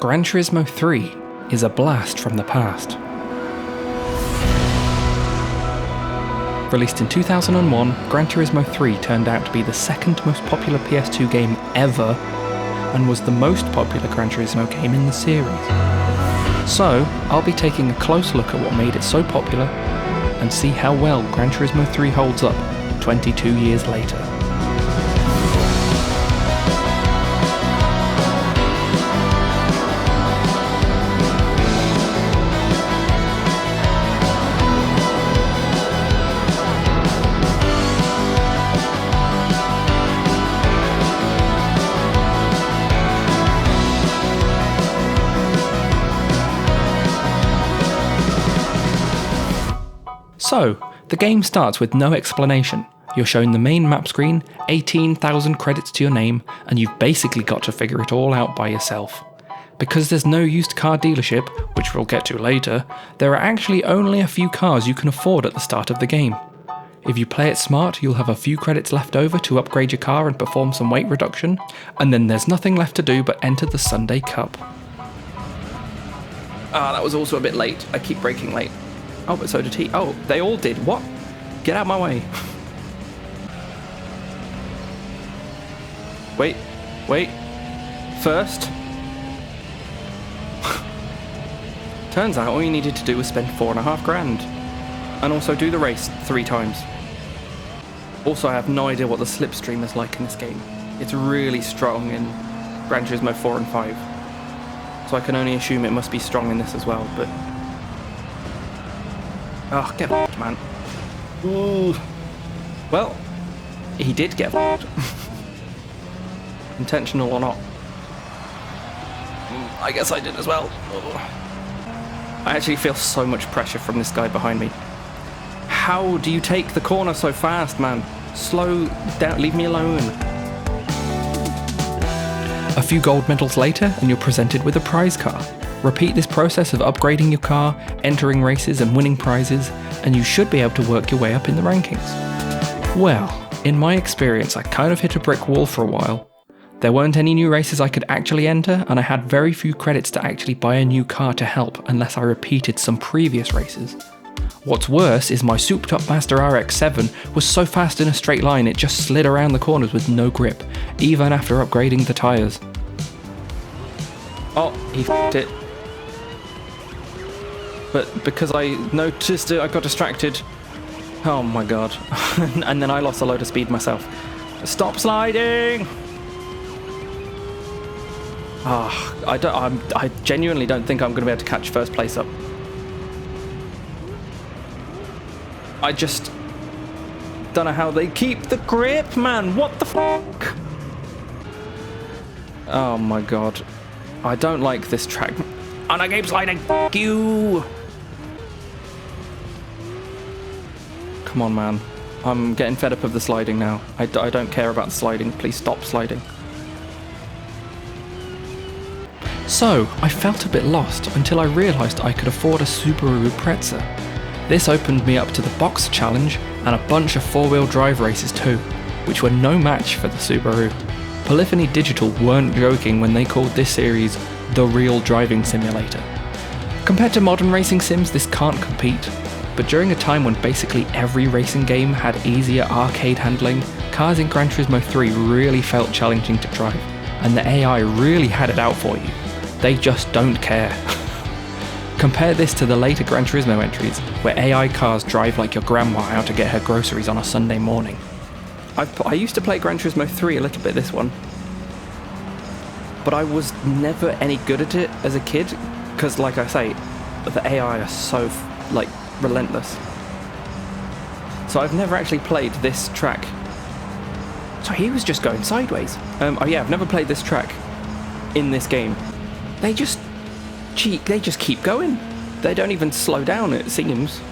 Gran Turismo 3 is a blast from the past. Released in 2001, Gran Turismo 3 turned out to be the second most popular PS2 game ever, and was the most popular Gran Turismo game in the series. So, I'll be taking a close look at what made it so popular, and see how well Gran Turismo 3 holds up 22 years later. So, the game starts with no explanation. You're shown the main map screen, 18,000 credits to your name, and you've basically got to figure it all out by yourself. Because there's no used car dealership, which we'll get to later, there are actually only a few cars you can afford at the start of the game. If you play it smart, you'll have a few credits left over to upgrade your car and perform some weight reduction, and then there's nothing left to do but enter the Sunday Cup. That was also a bit late. I keep breaking late. Oh, but so did he. Oh, they all did. What? Get out of my way. Wait. First. Turns out all you needed to do was spend $4.5 grand. And also do the race 3 times. Also, I have no idea what the slipstream is like in this game. It's really strong in Gran Turismo 4 and 5. So I can only assume it must be strong in this as well, but... Oh, get f***ed, man. Ooh. Well, he did get f***ed. Intentional or not. I guess I did as well. I actually feel so much pressure from this guy behind me. How do you take the corner so fast, man? Slow down, leave me alone. A few gold medals later, and you're presented with a prize car. Repeat this process of upgrading your car, entering races and winning prizes, and you should be able to work your way up in the rankings. Well, in my experience, I kind of hit a brick wall for a while. There weren't any new races I could actually enter, and I had very few credits to actually buy a new car to help unless I repeated some previous races. What's worse is my souped up Mazda RX-7 was so fast in a straight line it just slid around the corners with no grip, even after upgrading the tyres. Oh, he f***ed it. But because I noticed it, I got distracted. Oh my god. And then I lost a load of speed myself. Stop sliding! I genuinely don't think I'm going to be able to catch first place up. I just don't know how they keep the grip, man. What the fuck? Oh my god. I don't like this track. And I keep sliding. Fuck you! Come on, man. I'm getting fed up of the sliding now. I don't care about the sliding. Please stop sliding. So, I felt a bit lost until I realised I could afford a Subaru Impreza. This opened me up to the Boxer Challenge and a bunch of 4-wheel drive races too, which were no match for the Subaru. Polyphony Digital weren't joking when they called this series the real driving simulator. Compared to modern racing sims, this can't compete. But during a time when basically every racing game had easier arcade handling, cars in Gran Turismo 3 really felt challenging to drive, and the AI really had it out for you. They just don't care. Compare this to the later Gran Turismo entries, where AI cars drive like your grandma out to get her groceries on a Sunday morning. I used to play Gran Turismo 3 a little bit, this one, but I was never any good at it as a kid, because like I say, the AI are so relentless. So I've never actually played this track. So he was just going sideways. I've never played this track in this game. They just keep going. They don't even slow down, it seems.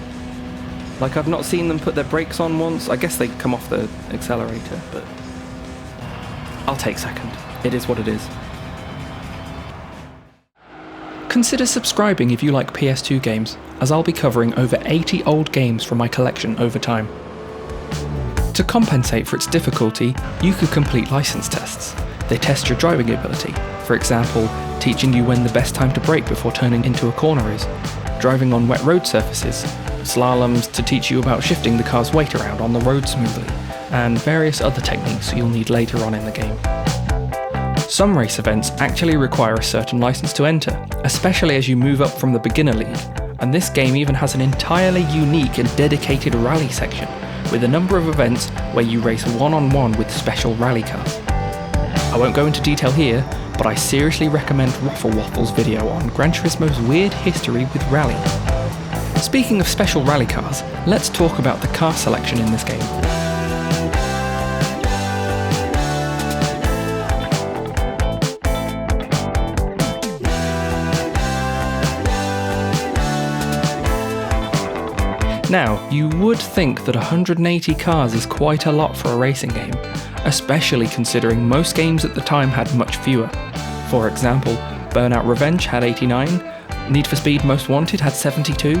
Like, I've not seen them put their brakes on once. I guess they come off the accelerator, but I'll take second. It is what it is. Consider subscribing if you like PS2 games, as I'll be covering over 80 old games from my collection over time. To compensate for its difficulty, you could complete license tests. They test your driving ability, for example, teaching you when the best time to brake before turning into a corner is, driving on wet road surfaces, slaloms to teach you about shifting the car's weight around on the road smoothly, and various other techniques you'll need later on in the game. Some race events actually require a certain license to enter, especially as you move up from the beginner league, and this game even has an entirely unique and dedicated rally section, with a number of events where you race one-on-one with special rally cars. I won't go into detail here, but I seriously recommend Ruffle Waffle's video on Gran Turismo's weird history with rally. Speaking of special rally cars, let's talk about the car selection in this game. Now, you would think that 180 cars is quite a lot for a racing game, especially considering most games at the time had much fewer. For example, Burnout Revenge had 89, Need for Speed Most Wanted had 72,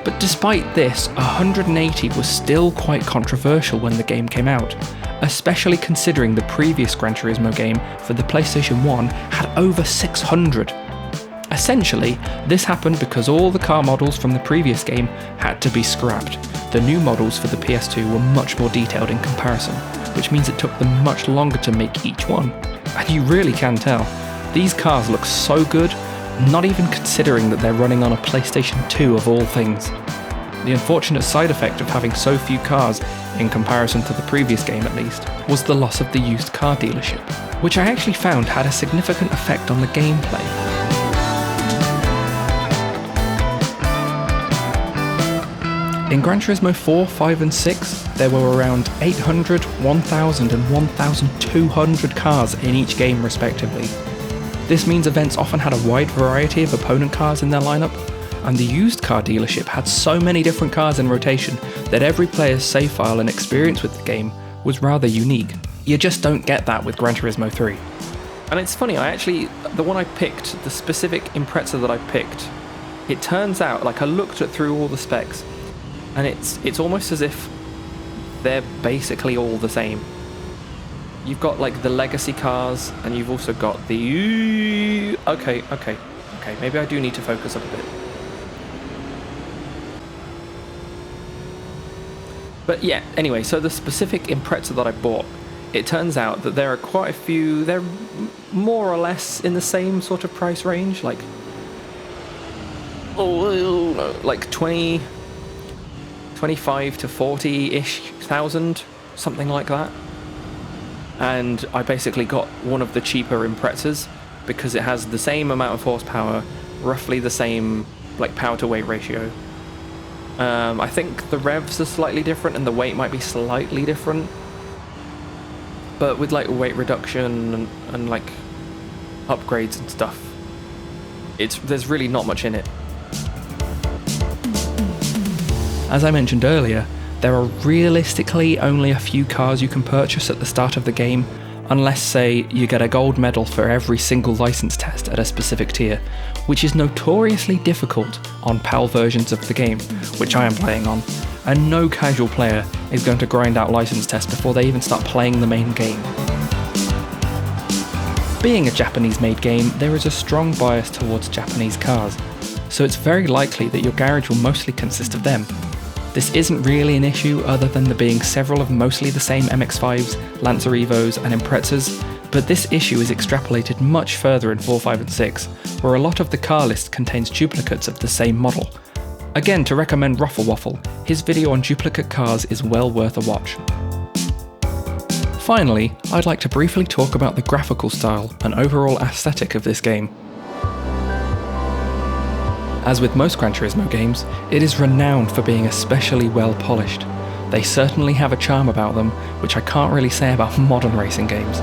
but despite this, 180 was still quite controversial when the game came out, especially considering the previous Gran Turismo game for the PlayStation 1 had over 600. Essentially, this happened because all the car models from the previous game had to be scrapped. The new models for the PS2 were much more detailed in comparison, which means it took them much longer to make each one. And you really can tell, these cars look so good, not even considering that they're running on a PlayStation 2 of all things. The unfortunate side effect of having so few cars, in comparison to the previous game at least, was the loss of the used car dealership, which I actually found had a significant effect on the gameplay. In Gran Turismo 4, 5 and 6, there were around 800, 1000 and 1200 cars in each game respectively. This means events often had a wide variety of opponent cars in their lineup, and the used car dealership had so many different cars in rotation that every player's save file and experience with the game was rather unique. You just don't get that with Gran Turismo 3. And it's funny, the one I picked, the specific Impreza that I picked, it turns out, I looked through all the specs, and it's almost as if they're basically all the same. You've got the legacy cars, and you've also got the... Okay, maybe I do need to focus up a bit. But yeah, anyway, so the specific Impreza that I bought, it turns out that there are quite a few, they're more or less in the same sort of price range, 25 to 40-ish thousand, something like that. And I basically got one of the cheaper Imprezas because it has the same amount of horsepower, roughly the same power to weight ratio. I think the revs are slightly different and the weight might be slightly different, but with weight reduction and upgrades and stuff, there's really not much in it. As I mentioned earlier, there are realistically only a few cars you can purchase at the start of the game, unless, say, you get a gold medal for every single license test at a specific tier, which is notoriously difficult on PAL versions of the game, which I am playing on, and no casual player is going to grind out license tests before they even start playing the main game. Being a Japanese-made game, there is a strong bias towards Japanese cars, so it's very likely that your garage will mostly consist of them. This isn't really an issue other than there being several of mostly the same MX-5s, Lancer Evos and Imprezas, but this issue is extrapolated much further in 4, 5 and 6, where a lot of the car list contains duplicates of the same model. Again, to recommend Ruffle Waffle, his video on duplicate cars is well worth a watch. Finally, I'd like to briefly talk about the graphical style and overall aesthetic of this game. As with most Gran Turismo games, it is renowned for being especially well polished. They certainly have a charm about them, which I can't really say about modern racing games.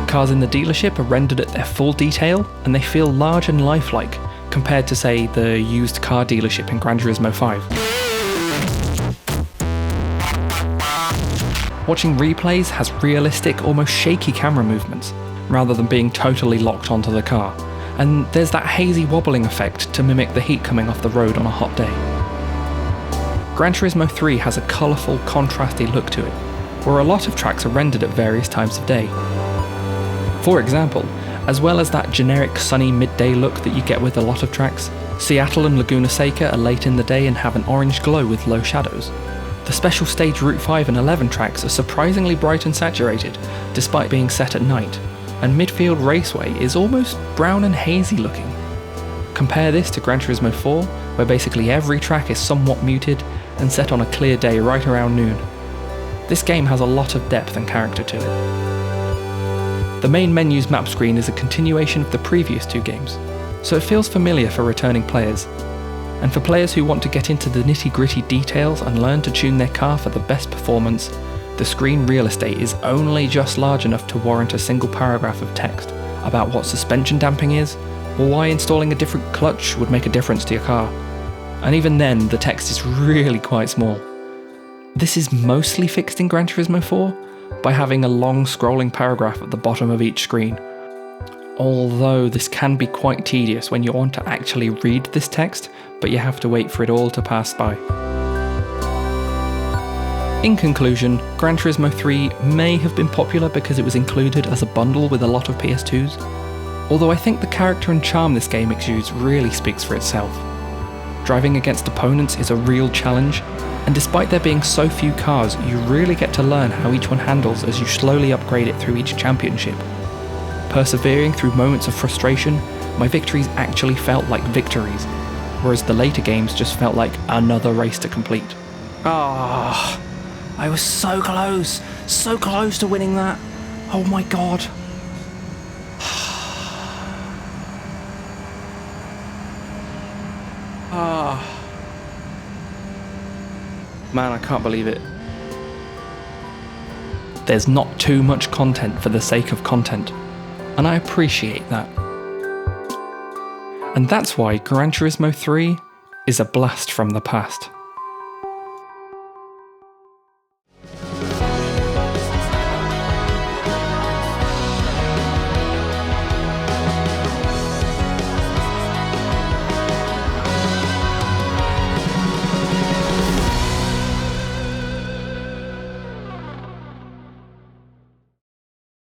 Cars in the dealership are rendered at their full detail, and they feel large and lifelike, compared to, say, the used car dealership in Gran Turismo 5. Watching replays has realistic, almost shaky camera movements, rather than being totally locked onto the car. And there's that hazy wobbling effect to mimic the heat coming off the road on a hot day. Gran Turismo 3 has a colourful, contrasty look to it, where a lot of tracks are rendered at various times of day. For example, as well as that generic sunny midday look that you get with a lot of tracks, Seattle and Laguna Seca are late in the day and have an orange glow with low shadows. The special stage Route 5 and 11 tracks are surprisingly bright and saturated, despite being set at night, and Midfield Raceway is almost brown and hazy looking. Compare this to Gran Turismo 4, where basically every track is somewhat muted and set on a clear day right around noon. This game has a lot of depth and character to it. The main menu's map screen is a continuation of the previous two games, so it feels familiar for returning players. And for players who want to get into the nitty-gritty details and learn to tune their car for the best performance, the screen real estate is only just large enough to warrant a single paragraph of text about what suspension damping is, or why installing a different clutch would make a difference to your car. And even then, the text is really quite small. This is mostly fixed in Gran Turismo 4 by having a long scrolling paragraph at the bottom of each screen. Although this can be quite tedious when you want to actually read this text, but you have to wait for it all to pass by. In conclusion, Gran Turismo 3 may have been popular because it was included as a bundle with a lot of PS2s, although I think the character and charm this game exudes really speaks for itself. Driving against opponents is a real challenge, and despite there being so few cars, you really get to learn how each one handles as you slowly upgrade it through each championship. Persevering through moments of frustration, my victories actually felt like victories, whereas the later games just felt like another race to complete. I was so close to winning that. Oh my god. Man, I can't believe it. There's not too much content for the sake of content, and I appreciate that. And that's why Gran Turismo 3 is a blast from the past.